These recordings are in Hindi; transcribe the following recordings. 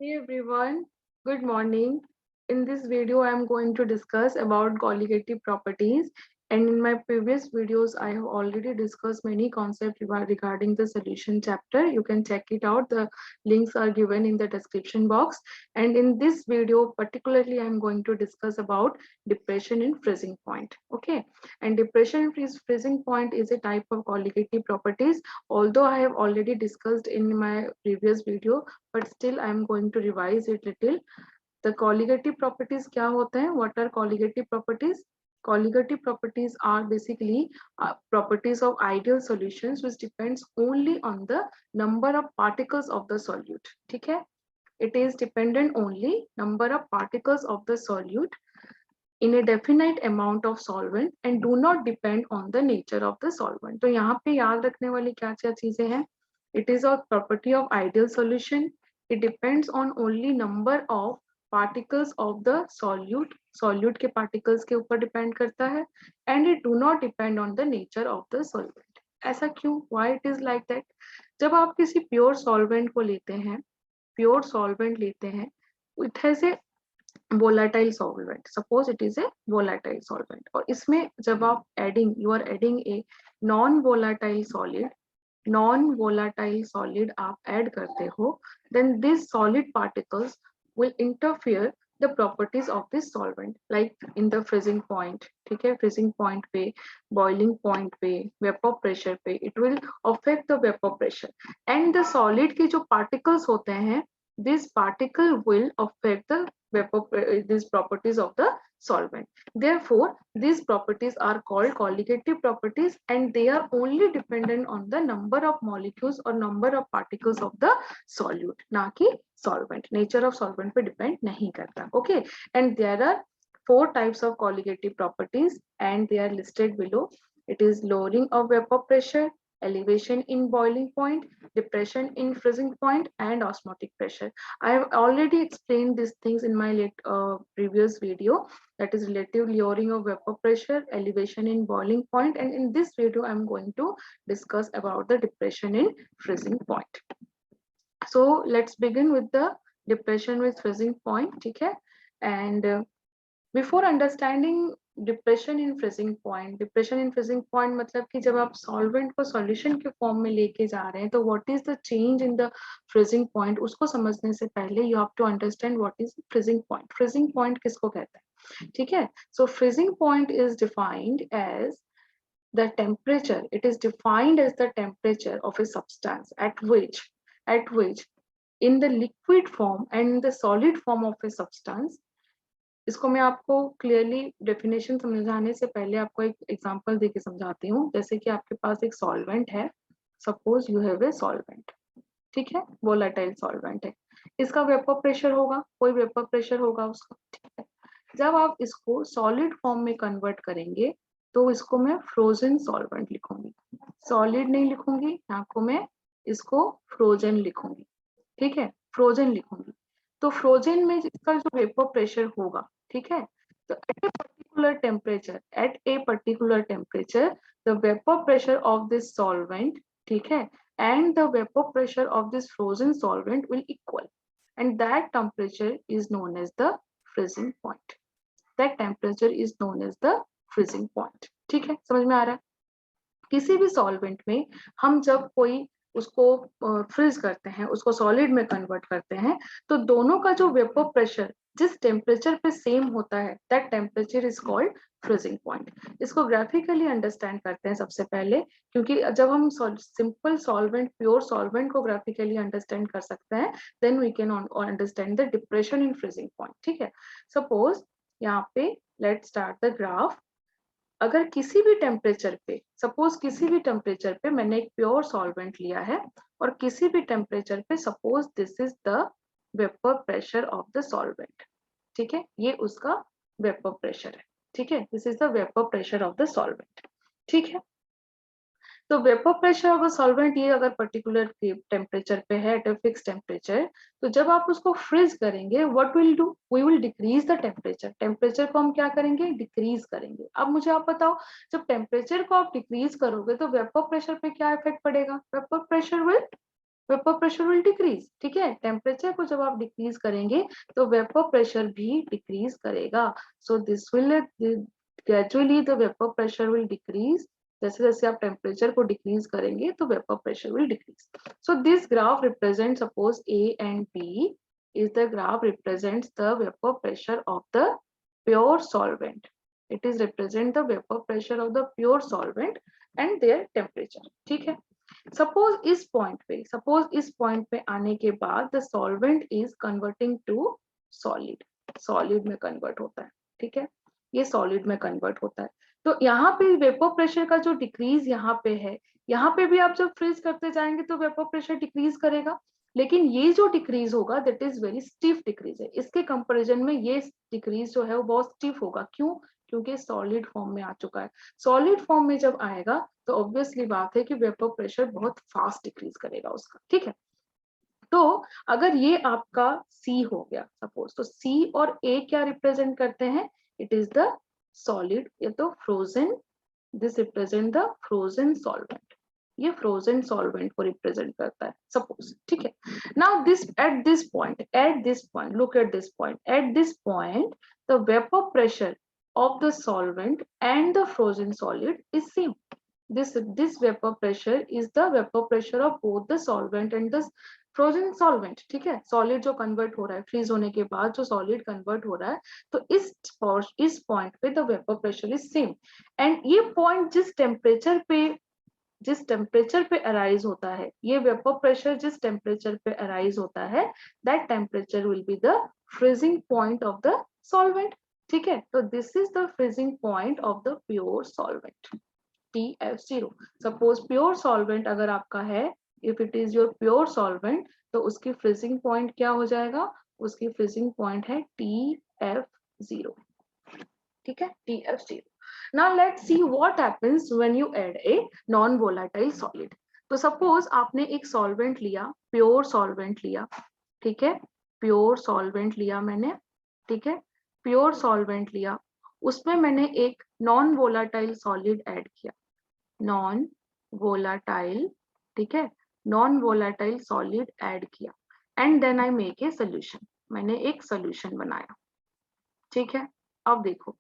Hey everyone, good morning. In this video, I am going to discuss about colligative properties. And in my previous videos, I have already discussed many concepts regarding the solution chapter. You can check it out. The links are given in the description box. And in this video, particularly, I am going to discuss about depression in freezing point. Okay. And depression in freezing point is a type of colligative properties. Although I have already discussed in my previous video, but still I am going to revise it little. The colligative properties क्या होते हैं? What are colligative properties? Colligative properties are basically properties of ideal solutions which depends only on the number of particles of the solute. ठीक है? It is dependent only number of particles of the solute in a definite amount of solvent and do not depend on the nature of the solvent. तो यहाँ पे याद रखने वाली क्या क्या चीजें हैं? It is a property of ideal solution. It depends on only number of particles of the solute. Solute के particles के ऊपर depend करता है and it do not depend on the nature of the solvent. ऐसा क्यों? Why it is like that? जब आप किसी pure solvent को लेते हैं, pure solvent लेते हैं, it has a volatile solvent. Suppose it is a volatile solvent. और इसमें जब आप you are adding a non-volatile solid आप add करते हो, then these solid particles will interfere the properties of this solvent, like in the freezing point. ठीक है, freezing point पे, boiling point पे, vapor pressure पे, it will affect the vapor pressure. And the solid के जो particles होते हैं, this particle will affect the these properties of the solvent. Therefore, these properties are called colligative properties and they are only dependent on the number of molecules or number of particles of the solute, ना कि solvent. Nature of solvent पे depend नहीं करता. Okay, and there are 4 types of colligative properties and they are listed below. It is lowering of vapor pressure, elevation in boiling point, depression in freezing point, and osmotic pressure. I have already explained these things in my previous video, that is relative lowering of vapor pressure, elevation in boiling point, and in this video I am going to discuss about the depression in freezing point. So let's begin with the depression with freezing point. Okay, and before understanding depression in freezing point, depression in freezing point मतलब कि जब आप सॉल्वेंट को सॉल्यूशन के फॉर्म में लेके जा रहे हैं तो what is the change in the freezing point, उसको समझने से पहले you have to understand what is freezing point. Freezing point किसको कहते हैं? ठीक है, so freezing point is defined as the temperature. It is defined as the temperature of a substance at which in the liquid form and in the solid form of a substance. इसको मैं आपको क्लियरली डेफिनेशन समझाने से पहले आपको एक एग्जांपल देके समझाती हूँ. जैसे कि आपके पास एक सॉल्वेंट है, suppose you have a solvent, ठीक है, वोलेटाइल सॉल्वेंट है, इसका वेपर प्रेशर होगा, कोई वेपर प्रेशर होगा उसका. ठीक है, जब आप इसको सॉलिड फॉर्म में कन्वर्ट करेंगे तो इसको मैं फ्रोजन सॉल्वेंट लिखूंगी, सॉलिड नहीं लिखूंगी, यहाँ को मैं इसको फ्रोजन लिखूंगी. ठीक है, फ्रोजन लिखूंगी. तो फ्रोजन में इसका जो वेपर प्रेशर होगा, ठीक है, तो at a particular temperature the vapour pressure of this solvent, ठीक है, and the vapor pressure of this frozen solvent will equal, and that temperature is known as the freezing point. That temperature is known as the freezing point. ठीक है, समझ में आ रहा है? किसी भी सॉल्वेंट में हम जब कोई उसको फ्रीज करते हैं, उसको सॉलिड में कन्वर्ट करते हैं, तो दोनों का जो वेपर प्रेशर जिस टेम्परेचर पे सेम होता है, that temperature is called freezing point. इसको ग्राफिकली अंडरस्टैंड करते हैं सबसे पहले, क्योंकि जब हम सिंपल सॉल्वेंट, प्योर सॉल्वेंट को ग्राफिकली अंडरस्टैंड कर सकते हैं, then we can understand the depression in freezing point. ठीक है, सपोज यहाँ पे लेट्स स्टार्ट द ग्राफ. अगर किसी भी टेम्परेचर पे, सपोज किसी भी टेम्परेचर पे मैंने एक प्योर सॉल्वेंट लिया है और किसी भी टेम्परेचर पे suppose this is the vapour pressure of the solvent. ठीक है, ये उसका वेपर प्रेशर है. ठीक है, this is the vapour pressure of the solvent. ठीक है, तो vapour pressure of a solvent ये अगर पर्टिकुलर टेम्परेचर पे है, एट अ फिक्स टेम्परेचर, तो जब आप उसको फ्रीज करेंगे, what will do, we will decrease the temperature. Temperature को हम क्या करेंगे? डिक्रीज करेंगे. अब मुझे आप बताओ, जब टेम्परेचर को आप डिक्रीज करोगे तो वेपर प्रेशर पे क्या इफेक्ट पड़ेगा? Vapour pressure will vapour pressure will decrease. ठीक है, टेम्परेचर को जब आप डिक्रीज करेंगे तो वेपर प्रेशर भी डिक्रीज करेगा। So this will gradually the vapour pressure will decrease. जैसे जैसे आप टेम्परेचर को डिक्रीज करेंगे तो vapour pressure will decrease. So this graph represent, suppose A and B is the graph represents the vapor pressure of the pure solvent. It is represent the vapor pressure of the pure solvent and their temperature. ठीक है, सपोज इस पॉइंट पे आने के बाद the solvent is converting to solid, solid में कन्वर्ट होता है। ठीक है, ये सॉलिड में कन्वर्ट होता है। तो यहाँ पे वेपर प्रेशर का जो डिक्रीज यहाँ पे है, यहाँ पे भी आप जब फ्रीज करते जाएंगे तो वेपर प्रेशर डिक्रीज करेगा, लेकिन ये जो डिक्रीज होगा that is very stiff decrease है। इसके कंपैरिजन में ये डिक्रीज जो है वो बहुत स्टिफ होगा। क्यों? क्योंकि सॉलिड फॉर्म में आ चुका है। सॉलिड फॉर्म में जब आएगा तो ऑब्वियसली बात है कि वेपर प्रेशर बहुत फास्ट डिक्रीज करेगा उसका। ठीक है, तो अगर ये आपका C हो गया सपोज, तो C और A क्या रिप्रेजेंट करते हैं? इट इज द सॉलिड, ये तो frozen, this represent the frozen solvent, ये फ्रोजन सॉल्वेंट को रिप्रेजेंट करता है सपोज। ठीक है, now this at this point look at this point the vapour pressure of the solvent and the frozen solid is same. This vapor pressure is the vapor pressure of both the solvent and the frozen solvent. ठीक है, सॉलिड जो कन्वर्ट हो रहा है, फ्रीज होने के बाद जो सॉलिड कन्वर्ट हो रहा है, तो इस पॉइंट पे the vapour pressure is same. And ये पॉइंट जिस टेम्परेचर पे अराइज होता है, ये वेपर प्रेशर जिस टेम्परेचर पे अराइज होता है, that temperature will be the freezing point of the solvent. ठीक है, तो this is the freezing point of the pure solvent TF0। Suppose pure solvent अगर आपका है, if it is your pure solvent, तो उसकी फ्रीजिंग पॉइंट क्या हो जाएगा? उसकी फ्रीजिंग पॉइंट है TF0। ठीक है, TF0। Now let's see what happens when you add a non volatile solid. तो सपोज आपने एक सॉल्वेंट लिया, प्योर सॉल्वेंट लिया। ठीक है, प्योर सॉल्वेंट लिया मैंने। ठीक है, प्योर सॉल्वेंट लिया, उसमें मैंने एक नॉन वोलाटाइल सॉलिड ऐड किया, नॉन वोलाटाइल। ठीक है, नॉन वोलाटाइल सॉलिड ऐड किया and then I make a solution, मैंने एक सोल्यूशन बनाया। ठीक है, अब देखो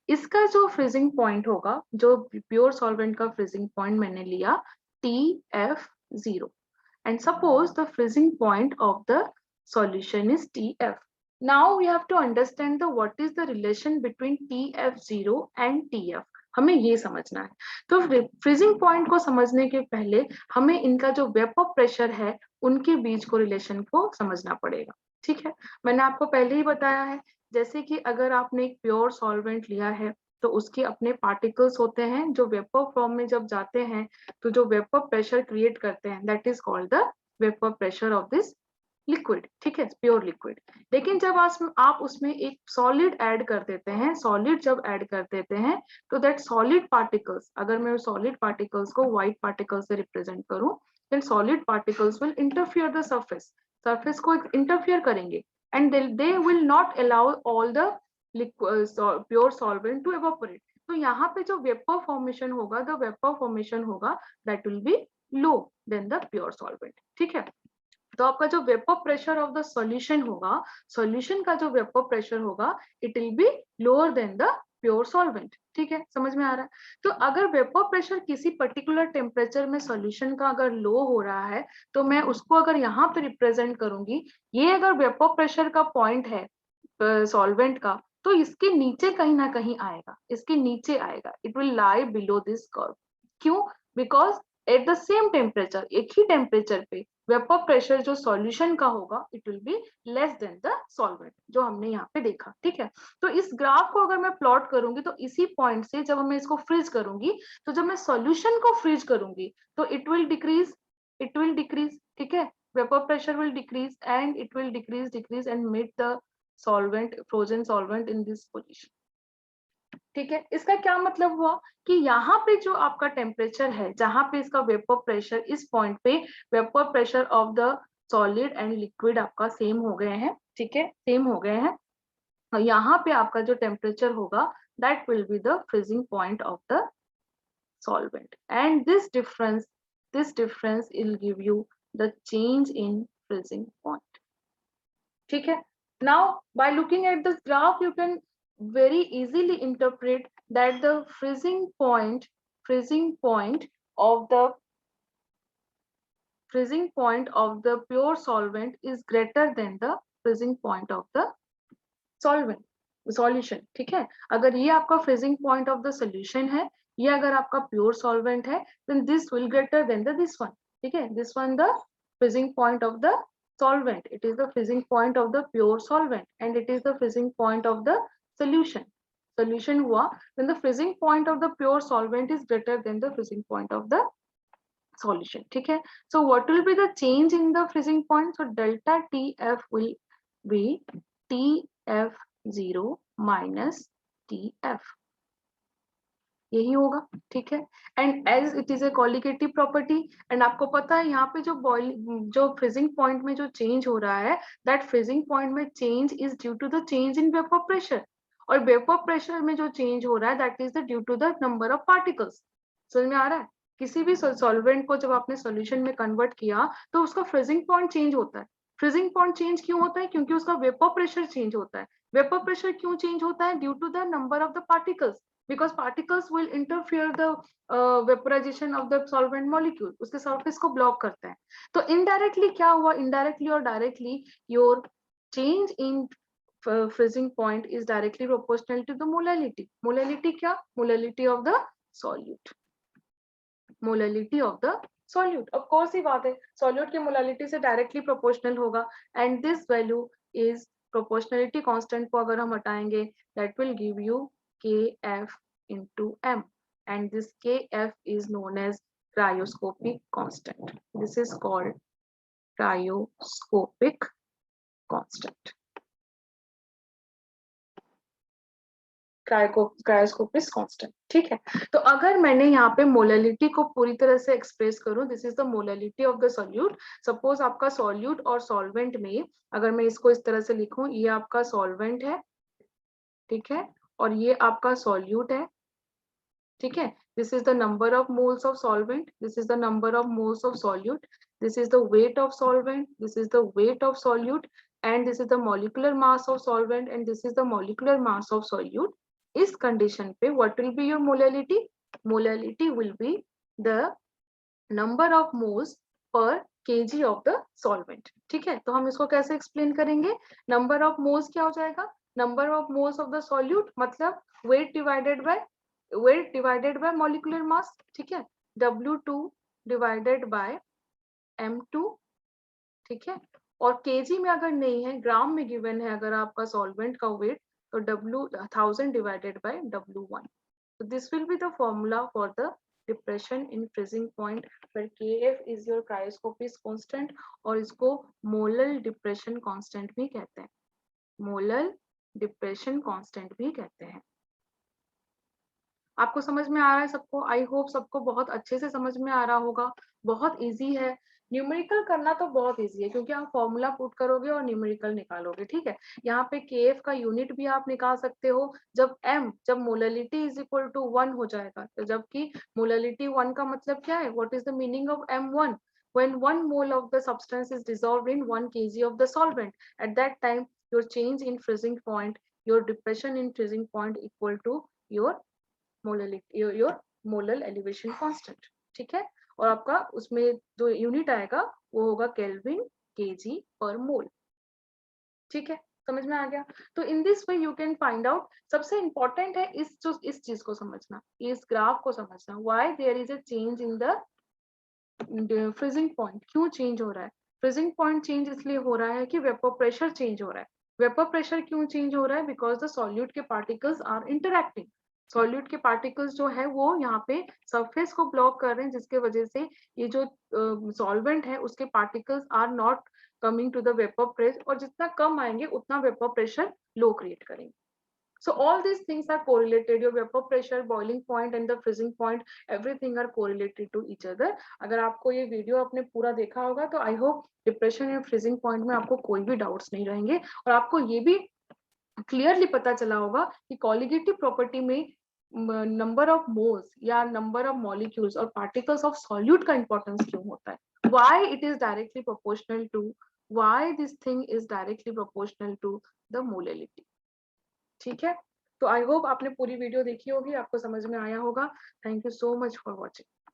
इसका जो फ्रीजिंग पॉइंट होगा, जो प्योर सॉल्वेंट का फ्रीजिंग पॉइंट मैंने लिया TF0 and suppose the freezing point of the solution is TF. Now we have to understand the what is the relation between TF0 and TF. हमें ये समझना है। तो फ्रीजिंग पॉइंट को समझने के पहले हमें इनका जो वेपर प्रेशर है उनके बीच को रिलेशन को समझना पड़ेगा। ठीक है, मैंने आपको पहले ही बताया है, जैसे कि अगर आपने एक प्योर सॉल्वेंट लिया है तो उसके अपने पार्टिकल्स होते हैं जो वेपर फॉर्म में जब जाते हैं तो जो वेपर प्रेशर क्रिएट करते हैं, that is called the vapour pressure of this liquid. ठीक है, प्योर लिक्विड। लेकिन जब आप उसमें एक सॉलिड ऐड कर देते हैं, सॉलिड जब ऐड कर देते हैं तो दैट सॉलिड पार्टिकल्स, अगर मैं सॉलिड पार्टिकल्स को व्हाइट पार्टिकल्स से रिप्रेजेंट करूं, then solid particles will interfere the surface को इंटरफियर करेंगे and they will not allow all the pure solvent to evaporate. तो यहाँ पे जो वेपर फॉर्मेशन होगा, द वेपर फॉर्मेशन होगा that will be low than the pure solvent. ठीक है, तो आपका जो vapour pressure of the solution होगा, सॉल्यूशन का जो वेपर प्रेशर होगा, it will be lower than the pure solvent. ठीक है, समझ में आ रहा है? तो अगर वेपर प्रेशर किसी पर्टिकुलर टेम्परेचर में सॉल्यूशन का अगर लो हो रहा है, तो मैं उसको अगर यहाँ पे रिप्रेजेंट करूंगी, ये अगर वेपर प्रेशर का पॉइंट है सॉल्वेंट का, तो इसके नीचे कहीं ना कहीं आएगा, इसके नीचे आएगा, it will lie below this curve. क्यों? Because at the same temperature, एक ही टेम्परेचर पे वेपर प्रेशर जो सॉल्यूशन का होगा, it will be less than the solvent, जो हमने यहाँ पे देखा। ठीक है, तो इस ग्राफ को अगर मैं प्लॉट करूंगी तो इसी पॉइंट से जब मैं इसको फ्रीज करूंगी, तो जब मैं सॉल्यूशन को फ्रीज करूंगी तो इट विल डिक्रीज। ठीक है, vapour pressure will decrease and it will decrease and make the solvent, frozen solvent in this position. ठीक है, इसका क्या मतलब हुआ कि यहाँ पे जो आपका टेम्परेचर है, जहां पे इसका वेपर प्रेशर, इस पॉइंट पे vapour pressure of the solid and liquid आपका सेम हो गए हैं। ठीक है, सेम हो गए हैं। और यहाँ पे आपका जो टेम्परेचर होगा, that will be the freezing point of the solvent, and this difference will give you the change in freezing point. ठीक है. Now by looking at this graph you can very easily interpret that the freezing point of the pure solvent is greater than the freezing point of the solution. ठीक है. अगर ये आपका freezing point of the solution है, ये अगर आपका pure solvent है, then this will greater than this one. ठीक है. This one the freezing point of the solvent. It is the freezing point of the pure solvent and it is the freezing point of the solution. Solution हुआ when the freezing point of the pure solvent is greater than the freezing point of the solution. ठीक है. So what will be the change in the freezing point? So delta TF will be TF0 minus TF. यही होगा. ठीक है. And as it is a colligative property and आपको पता है यहाँ पे जो फ्रीजिंग पॉइंट में जो चेंज हो रहा है, दैट फ्रीजिंग पॉइंट में change is due to the change in vapour pressure. और वेपर प्रेशर में जो चेंज हो रहा है that is the due to the number of particles. समझ में आ रहा है. किसी भी सॉल्वेंट को जब आपने सॉल्यूशन में कन्वर्ट किया तो उसका फ्रीजिंग पॉइंट चेंज होता है. फ्रीजिंग पॉइंट चेंज क्यों होता है? क्योंकि उसका वेपर प्रेशर चेंज होता है. वेपर प्रेशर क्यों चेंज होता है? Due to the number of the particles, because particles will interfere the vaporization of the solvent molecule. उसके surface को block करते हैं. तो indirectly क्या हुआ? Indirectly or directly your change in freezing point is directly proportional to the molality. Molality क्या? Molality of the solute. Molality of the solute. Of course ही बात है, solute की molality से directly proportional होगा and this value is proportionality constant को अगर हम हटाएंगे that will give you Kf into m and this Kf is known as cryoscopic constant. This is called cryoscopic constant. Cryoscopic constant. ठीक है. तो अगर मैंने यहाँ पे मोलैलिटी को पूरी तरह से एक्सप्रेस करूं, this is the molality of the solute. Suppose आपका सॉल्यूट और सॉल्वेंट में अगर मैं इसको इस तरह से लिखूं, ये आपका सॉल्वेंट है. ठीक है. और ये आपका सॉल्यूट है. ठीक है. This is the number of moles of solvent, this is the number of moles of solute, this is the weight of solvent, this is the weight of solute and this is the molecular mass of solvent and this is the molecular mass of solute. इस condition पे what will be your molality? Molality will be the number of moles per kg of the solvent. ठीक है. तो हम इसको कैसे explain करेंगे? number of moles क्या हो जाएगा? number of moles of the solute मतलब weight divided by molecular mass. ठीक है. W2 divided by M2. ठीक है. और केजी में अगर नहीं है, ग्राम में गिवन है अगर आपका सॉल्वेंट का वेट, तो W1000 divided by W1. So this will be the formula for the depression in freezing point where Kf is your cryoscopic constant और इसको मोलल डिप्रेशन कांस्टेंट भी कहते हैं. मोलल डिप्रेशन कांस्टेंट भी कहते हैं. आपको समझ में आ रहा है सबको? आई होप सबको बहुत अच्छे से समझ में आ रहा होगा. बहुत इजी है. न्यूमेरिकल करना तो बहुत इजी है क्योंकि आप फॉर्मूला पुट करोगे और न्यूमेरिकल निकालोगे. ठीक है. यहाँ पे केएफ का यूनिट भी आप निकाल सकते हो जब मोलैलिटी इज इक्वल टू 1 हो जाएगा. तो जबकि मोलैलिटी 1 का मतलब क्या है? What is the meaning of M1? when 1 mole of the substance is dissolved in 1 kg of the solvent, at that time your change in freezing point, your depression in freezing point equal to your molality, your molal elevation constant. ठीक है. और आपका उसमें जो यूनिट आएगा वो होगा केल्विन केजी पर मोल. ठीक है. समझ में आ गया? तो in this way you can find out. सबसे इंपॉर्टेंट है इस चीज को समझना, इस ग्राफ को समझना. Why there is a change in the freezing point. क्यों चेंज हो रहा है? फ्रीजिंग पॉइंट चेंज इसलिए हो रहा है कि वेपर प्रेशर चेंज हो रहा है. वेपर प्रेशर क्यों चेंज हो रहा है? बिकॉज द सॉल्यूट के पार्टिकल्स आर इंटरैक्टिंग. सॉल्यूट के पार्टिकल्स जो है वो यहाँ पे सरफेस को ब्लॉक कर रहे हैं, जिसके वजह से ये जो सॉल्वेंट है उसके particles are not coming to the vapour press, और जितना कम आएंगे उतना वेपर प्रेशर लो क्रिएट करेंगे. So all these things are correlated. Your vapor pressure, boiling point and the freezing point, everything are correlated to each other. अगर आपको ये वीडियो आपने पूरा देखा होगा तो I hope depression and freezing point में आपको कोई भी डाउट्स नहीं रहेंगे और आपको ये भी क्लियरली पता चला होगा कि कॉलिगेटिव प्रॉपर्टी में नंबर ऑफ मोल्स या नंबर ऑफ मॉलिक्यूल्स और पार्टिकल्स ऑफ सॉल्यूट का इंपॉर्टेंस क्यों होता है, why it is directly proportional to, why this thing is directly proportional to the molality. ठीक है, तो आई होप आपने पूरी वीडियो देखी होगी, आपको समझ में आया होगा। Thank you so much for watching.